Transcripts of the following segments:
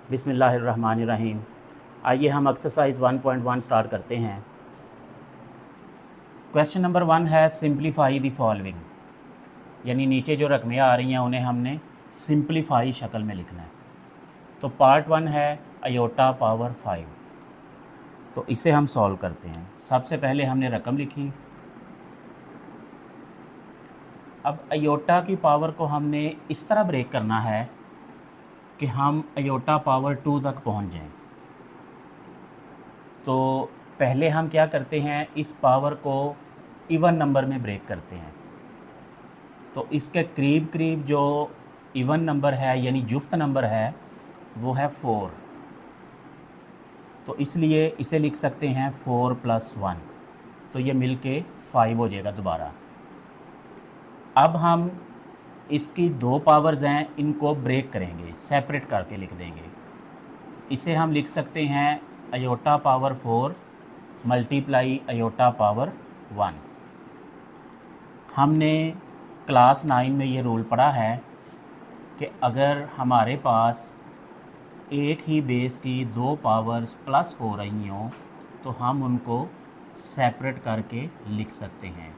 बिस्मिल्लाहिर्रहमानिर्रहीम। आइए हम एक्सरसाइज 1.1 स्टार्ट करते हैं। क्वेश्चन नंबर 1 है सिंप्लीफाई द फॉलोइंग, यानी नीचे जो रकमें आ रही हैं उन्हें हमने सिंप्लीफाई शक्ल में लिखना है। तो पार्ट 1 है अयोटा पावर 5, तो इसे हम सॉल्व करते हैं। सबसे पहले हमने रकम लिखी। अब अयोटा की पावर को हमने इस तरह ब्रेक करना है कि हम अयोटा पावर 2 तक पहुंच जाएं। तो पहले हम क्या करते हैं, इस पावर को इवन नंबर में ब्रेक करते हैं। तो इसके करीब करीब जो इवन नंबर है यानी जुफ्त नंबर है वो है 4। तो इसलिए इसे लिख सकते हैं 4 + 1, तो ये मिल के 5 हो जाएगा दोबारा। अब हम इसकी दो पावर्स हैं, इनको ब्रेक करेंगे, सेपरेट करके लिख देंगे। इसे हम लिख सकते हैं iota power 4 multiply iota power 1। हमने क्लास 9 में ये रूल पढ़ा है कि अगर हमारे पास एक ही बेस की दो पावर्स प्लस हो रही हों तो हम उनको सेपरेट करके लिख सकते हैं।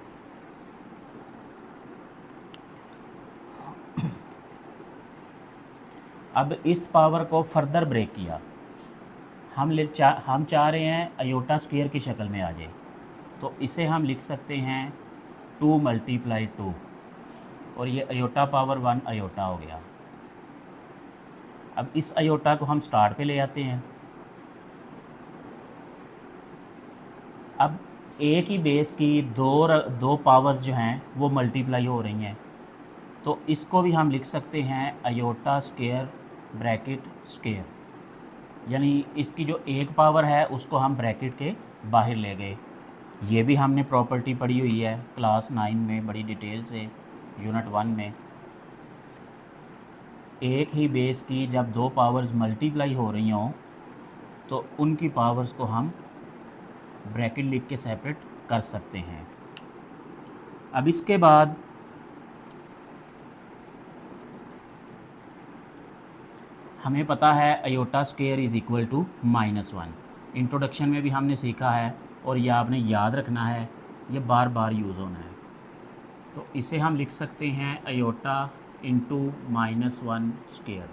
अब इस पावर को फर्दर ब्रेक किया, हम चाह रहे हैं अयोटा स्क्वायर की शक्ल में आ जाए। तो इसे हम लिख सकते हैं 2 × 2, और ये अयोटा पावर 1 अयोटा हो गया। अब इस अयोटा को हम स्टार्ट पे ले आते हैं। अब एक ही बेस की दो पावर्स जो हैं वो मल्टीप्लाई हो रही हैं, तो इसको भी हम लिख सकते हैं अयोटा स्क्वायर ब्रैकेट स्क्वायर, यानी इसकी जो एक पावर है उसको हम ब्रैकेट के बाहर ले गए। ये भी हमने प्रॉपर्टी पढ़ी हुई है क्लास 9 में बड़ी डिटेल से, यूनिट 1 में। एक ही बेस की जब दो पावर्स मल्टीप्लाई हो रही हों तो उनकी पावर्स को हम ब्रैकेट लिख के सेपरेट कर सकते हैं। अब इसके बाद हमें पता है iota square is equal to -1। Introduction में भी हमने सीखा है और यह आपने याद रखना है, ये बार बार यूज़ होना है। तो इसे हम लिख सकते हैं अयोटा इंटू -1 स्क्वायर,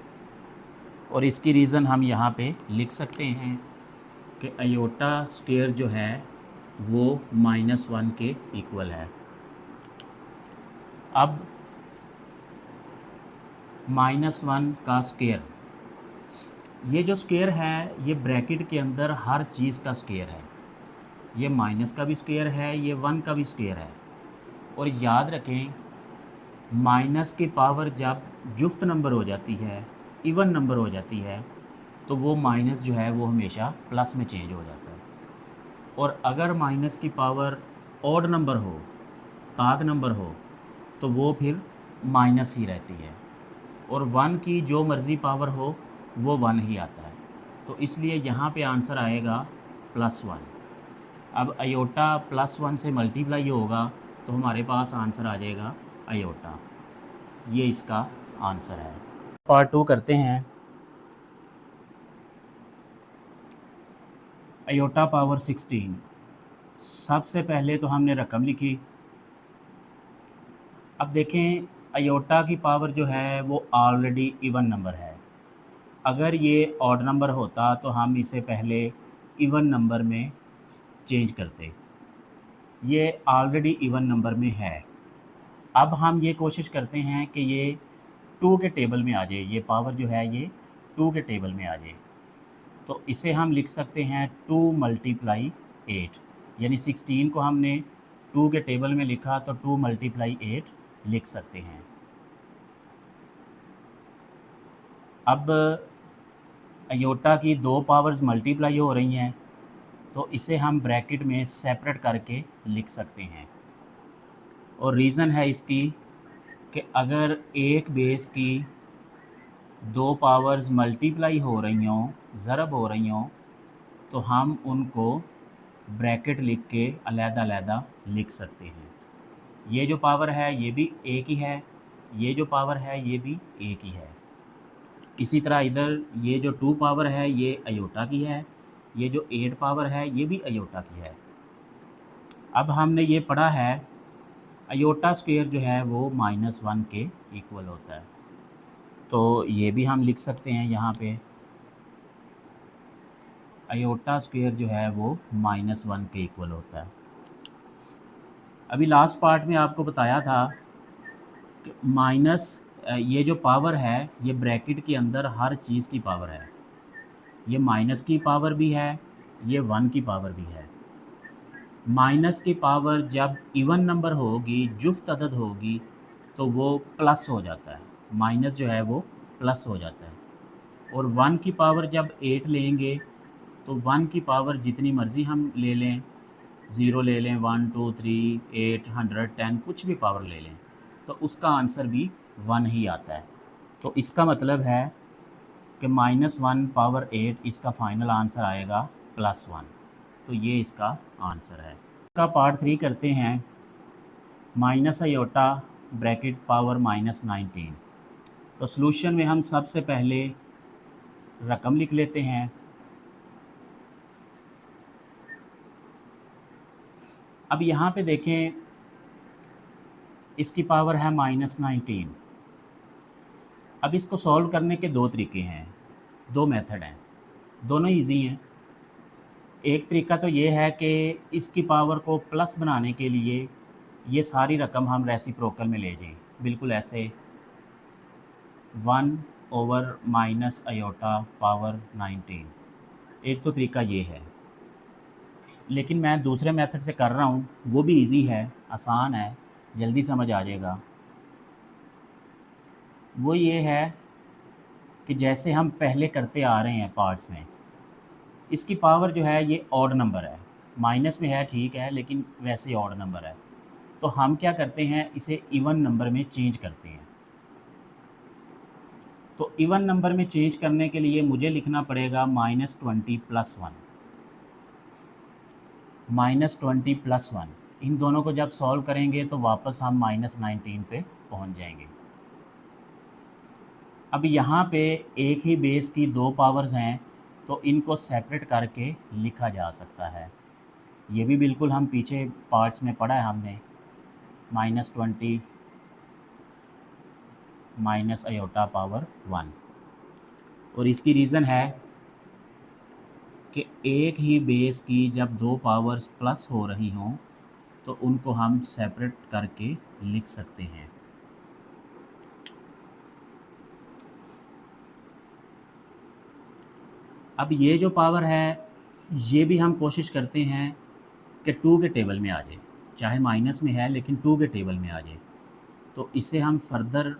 और इसकी रीज़न हम यहाँ पे लिख सकते हैं कि अयोटा स्क्वायर जो है वो -1 के इक्वल है। अब -1 का स्क्वायर, ये जो स्क्वायर है ये ब्रैकेट के अंदर हर चीज़ का स्क्वायर है। ये माइनस का भी स्क्वायर है, ये 1 का भी स्क्वायर है। और याद रखें, माइनस की पावर जब जुफ्त नंबर हो जाती है, इवन नंबर हो जाती है, तो वो माइनस जो है वो हमेशा प्लस में चेंज हो जाता है। और अगर माइनस की पावर ऑड नंबर हो, ताक नंबर हो, तो वो फिर माइनस ही रहती है। और 1 की जो मर्ज़ी पावर हो वो 1 ही आता है। तो इसलिए यहाँ पे आंसर आएगा +1। अब अयोटा +1 से मल्टीप्लाई होगा तो हमारे पास आंसर आ जाएगा अयोटा। ये इसका आंसर है। पार्ट 2 करते हैं। अयोटा पावर 16, सबसे पहले तो हमने रकम लिखी। अब देखें, अयोटा की पावर जो है वो ऑलरेडी इवन नंबर है। अगर ये ऑड नंबर होता तो हम इसे पहले इवन नंबर में चेंज करते। ये ऑलरेडी इवन नंबर में है। अब हम ये कोशिश करते हैं कि ये 2 के टेबल में आ जाए, ये पावर जो है ये 2 के टेबल में आ जाए। तो इसे हम लिख सकते हैं 2 × 8, यानी 16 को हमने 2 के टेबल में लिखा तो 2 × 8 लिख सकते हैं। अब अयोटा की दो पावर्स मल्टीप्लाई हो रही हैं तो इसे हम ब्रैकेट में सेपरेट करके लिख सकते हैं। और रीज़न है इसकी कि अगर एक बेस की दो पावर्स मल्टीप्लाई हो रही हों, ज़रब हो रही हों, तो हम उनको ब्रैकेट लिख के अलग-अलग लिख सकते हैं। ये जो पावर है ये भी एक ही है, ये जो पावर है ये भी एक ही है। इसी तरह इधर ये जो 2 पावर है ये अयोटा की है, ये जो 8 पावर है ये भी अयोटा की है। अब हमने ये पढ़ा है अयोटा स्क्वायर जो है वो -1 के इक्वल होता है, तो ये भी हम लिख सकते हैं यहाँ पे अयोटा स्क्वायर जो है वो -1 के इक्वल होता है। अभी लास्ट पार्ट में आपको बताया था कि ये जो पावर है ये ब्रैकेट के अंदर हर चीज़ की पावर है, ये माइनस की पावर भी है, ये 1 की पावर भी है। माइनस की पावर जब इवन नंबर होगी, जुफ्त अदद होगी, तो वो प्लस हो जाता है, माइनस जो है वो प्लस हो जाता है। और 1 की पावर जब 8 लेंगे तो 1 की पावर जितनी मर्ज़ी हम ले लें, 0 ले लें, 1 2 3 8 100 10 कुछ भी पावर ले लें, तो उसका आंसर भी 1 ही आता है। तो इसका मतलब है कि -1 पावर 8 इसका फाइनल आंसर आएगा +1। तो ये इसका आंसर है। इसका पार्ट 3 करते हैं। Minus iota bracket power -19। तो सॉल्यूशन में हम सबसे पहले रकम लिख लेते हैं। अब यहाँ पे देखें, इसकी पावर है -19। अब इसको सॉल्व करने के दो तरीके हैं, दो मेथड हैं, दोनों इजी हैं। एक तरीका तो ये है कि इसकी पावर को प्लस बनाने के लिए ये सारी रकम हम रेसिप्रोकल में ले जाएं, बिल्कुल ऐसे 1 ओवर माइनस अयोटा पावर 19। एक तो तरीका ये है, लेकिन मैं दूसरे मेथड से कर रहा हूँ, वो भी इजी है, आसान है, जल्दी समझ आ जाएगा। वो ये है कि जैसे हम पहले करते आ रहे हैं पार्ट्स में, इसकी पावर जो है ये ऑड नंबर है, माइनस में है ठीक है, लेकिन वैसे ऑड नंबर है। तो हम क्या करते हैं, इसे इवन नंबर में चेंज करते हैं। तो इवन नंबर में चेंज करने के लिए मुझे लिखना पड़ेगा -20 + 1, -20 + 1। इन दोनों को जब सॉल्व करेंगे तो वापस हम -19 पे पहुंच जाएंगे। अब यहाँ पे एक ही बेस की दो पावर्स हैं, तो इनको सेपरेट करके लिखा जा सकता है। ये भी बिल्कुल हम पीछे पार्ट्स में पढ़ा है हमने, -20 माइनस अयोटा पावर 1। और इसकी रीज़न है कि एक ही बेस की जब दो पावर्स प्लस हो रही हों तो उनको हम सेपरेट करके लिख सकते हैं। अब ये जो पावर है ये भी हम कोशिश करते हैं कि 2 के टेबल में आ जाए, चाहे माइनस में है लेकिन 2 के टेबल में आ जाए। तो इसे हम फर्दर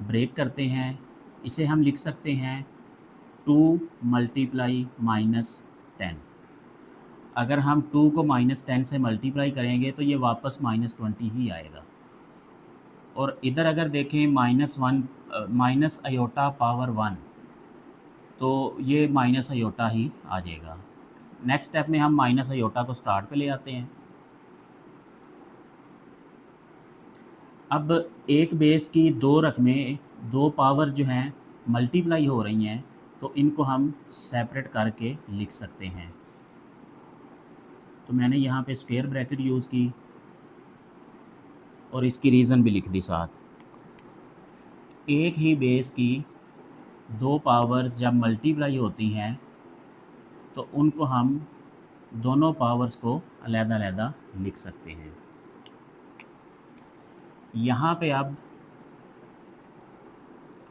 ब्रेक करते हैं, इसे हम लिख सकते हैं 2 × -10। अगर हम 2 को -10 से मल्टीप्लाई करेंगे तो ये वापस -20 ही आएगा। और इधर अगर देखें -1 माइनस अयोटा पावर 1, तो ये माइनस अयोटा ही आ जाएगा। नेक्स्ट स्टेप में हम माइनस अयोटा को स्टार्ट पे ले आते हैं। अब एक बेस की दो रकमें, दो पावर जो हैं मल्टीप्लाई हो रही हैं, तो इनको हम सेपरेट करके लिख सकते हैं। तो मैंने यहाँ पे स्क्वायर ब्रैकेट यूज़ की और इसकी रीज़न भी लिख दी साथ। एक ही बेस की दो पावर्स जब मल्टीप्लाई होती हैं तो उनको हम दोनों पावर्स को अलग-अलग लिख सकते हैं। यहाँ पे अब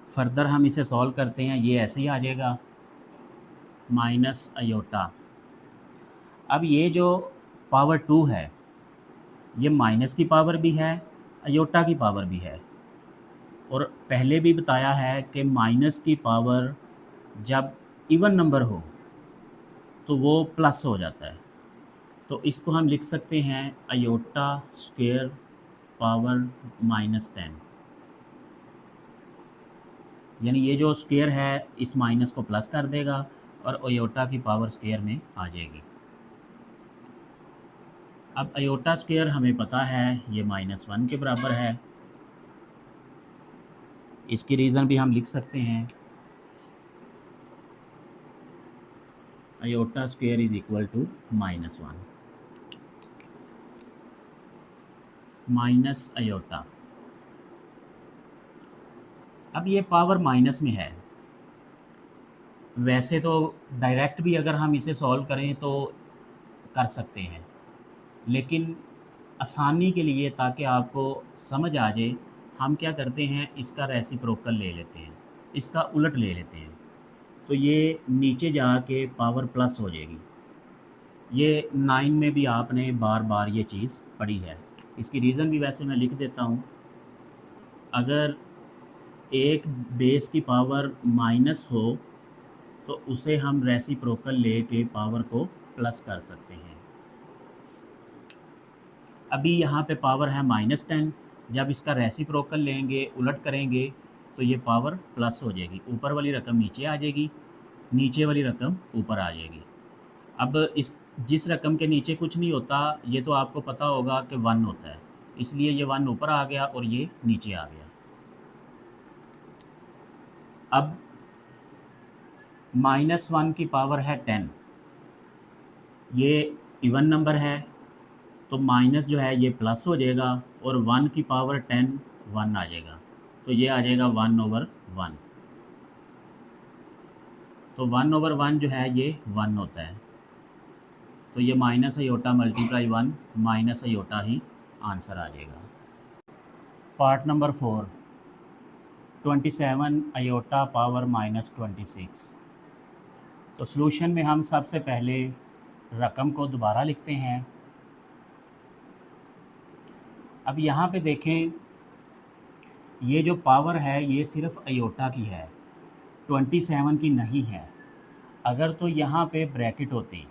फर्दर हम इसे सॉल्व करते हैं, ये ऐसे ही आ जाएगा माइनस अयोटा। अब ये जो पावर 2 है ये माइनस की पावर भी है, अयोटा की पावर भी है। और पहले भी बताया है कि माइनस की पावर जब इवन नंबर हो तो वो प्लस हो जाता है। तो इसको हम लिख सकते हैं अयोटा स्क्वायर पावर -10, यानी ये जो स्क्वायर है इस माइनस को प्लस कर देगा और अयोटा की पावर स्क्वायर में आ जाएगी। अब अयोटा स्क्वायर हमें पता है ये -1 के बराबर है। इसकी रीज़न भी हम लिख सकते हैं iota square is equal to -1 minus iota. अब ये पावर माइनस में है। वैसे तो डायरेक्ट भी अगर हम इसे सॉल्व करें तो कर सकते हैं, लेकिन आसानी के लिए ताकि आपको समझ आ जाए, हम क्या करते हैं, इसका रेसिप्रोकल ले लेते हैं, इसका उलट ले लेते हैं, तो ये नीचे जाके पावर प्लस हो जाएगी। ये 9 में भी आपने बार बार ये चीज़ पढ़ी है। इसकी रीज़न भी वैसे मैं लिख देता हूँ। अगर एक बेस की पावर माइनस हो तो उसे हम रेसिप्रोकल लेके पावर को प्लस कर सकते हैं। अभी यहाँ पे पावर है -10, जब इसका रेसिप्रोकल लेंगे, उलट करेंगे, तो ये पावर प्लस हो जाएगी, ऊपर वाली रकम नीचे आ जाएगी, नीचे वाली रकम ऊपर आ जाएगी। अब इस जिस रकम के नीचे कुछ नहीं होता, ये तो आपको पता होगा कि 1 होता है, इसलिए ये 1 ऊपर आ गया और ये नीचे आ गया। अब -1 की पावर है 10, ये इवन नंबर है, तो माइनस जो है ये प्लस हो जाएगा, और 1 की पावर 10 1 आ जाएगा, तो ये आ जाएगा 1/1। तो 1/1 जो है ये 1 होता है, तो ये minus iota multiply 1 minus iota ही आंसर आ जाएगा। Part number 4, 27 iota power -26। तो सॉल्यूशन में हम सबसे पहले रकम को दोबारा लिखते हैं। अब यहाँ पे देखें, ये जो पावर है ये सिर्फ अयोटा की है, 27 की नहीं है। अगर तो यहाँ पे ब्रैकेट होती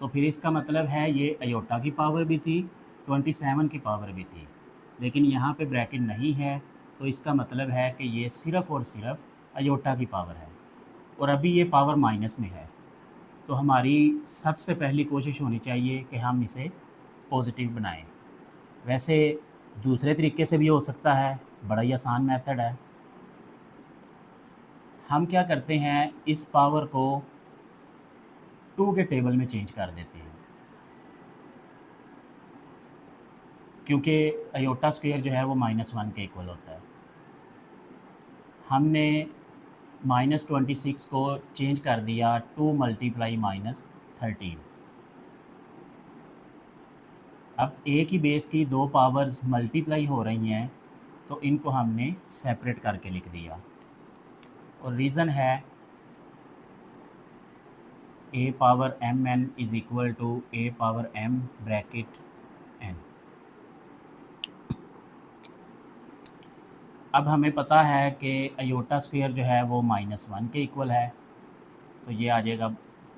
तो फिर इसका मतलब है ये अयोटा की पावर भी थी, 27 की पावर भी थी, लेकिन यहाँ पे ब्रैकेट नहीं है, तो इसका मतलब है कि ये सिर्फ़ और सिर्फ अयोटा की पावर है, और अभी ये पावर माइनस में है। तो हमारी सबसे पहली कोशिश होनी चाहिए कि हम इसे पॉजिटिव बनाएं। वैसे दूसरे तरीके से भी हो सकता है, बड़ा ही आसान मेथड है। हम क्या करते हैं, इस पावर को 2 के टेबल में चेंज कर देते हैं, क्योंकि अयोटा स्क्वायर जो है वो -1 के इक्वल होता है। हमने -26 को चेंज कर दिया 2 मल्टीप्लाई -13। अब एक ही बेस की 2 पावर्स मल्टीप्लाई हो रही हैं, तो इनको हमने सेपरेट करके लिख दिया, और रीज़न है a power mn is equal to a power m bracket n। अब हमें पता है कि अयोटा स्क्वायर जो है वो -1 के इक्वल है, तो ये आ जाएगा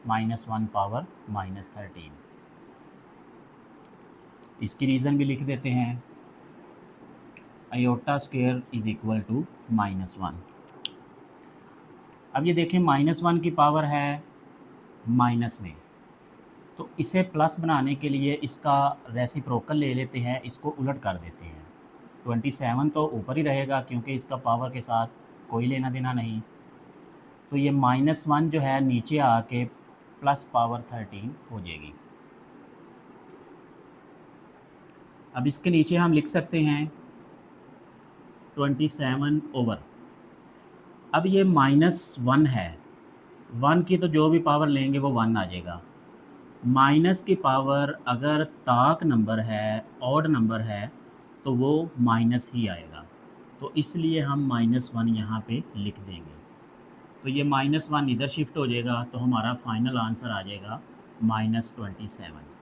-1 पावर -13। इसकी रीज़न भी लिख देते हैं, iota square is equal to -1। अब ये देखें, -1 की पावर है माइनस में, तो इसे प्लस बनाने के लिए इसका रेसिप्रोकल ले लेते हैं, इसको उलट कर देते हैं। 27 तो ऊपर ही रहेगा क्योंकि इसका पावर के साथ कोई लेना देना नहीं, तो ये -1 जो है नीचे आके प्लस पावर 13 हो जाएगी। अब इसके नीचे हम लिख सकते हैं 27 ओवर, अब ये -1 है, 1 की तो जो भी पावर लेंगे वो 1 आ जाएगा। माइनस की पावर अगर ताक नंबर है, ऑड नंबर है, तो वो माइनस ही आएगा, तो इसलिए हम -1 यहाँ पे लिख देंगे। तो ये -1 इधर शिफ्ट हो जाएगा, तो हमारा फाइनल आंसर आ जाएगा -27।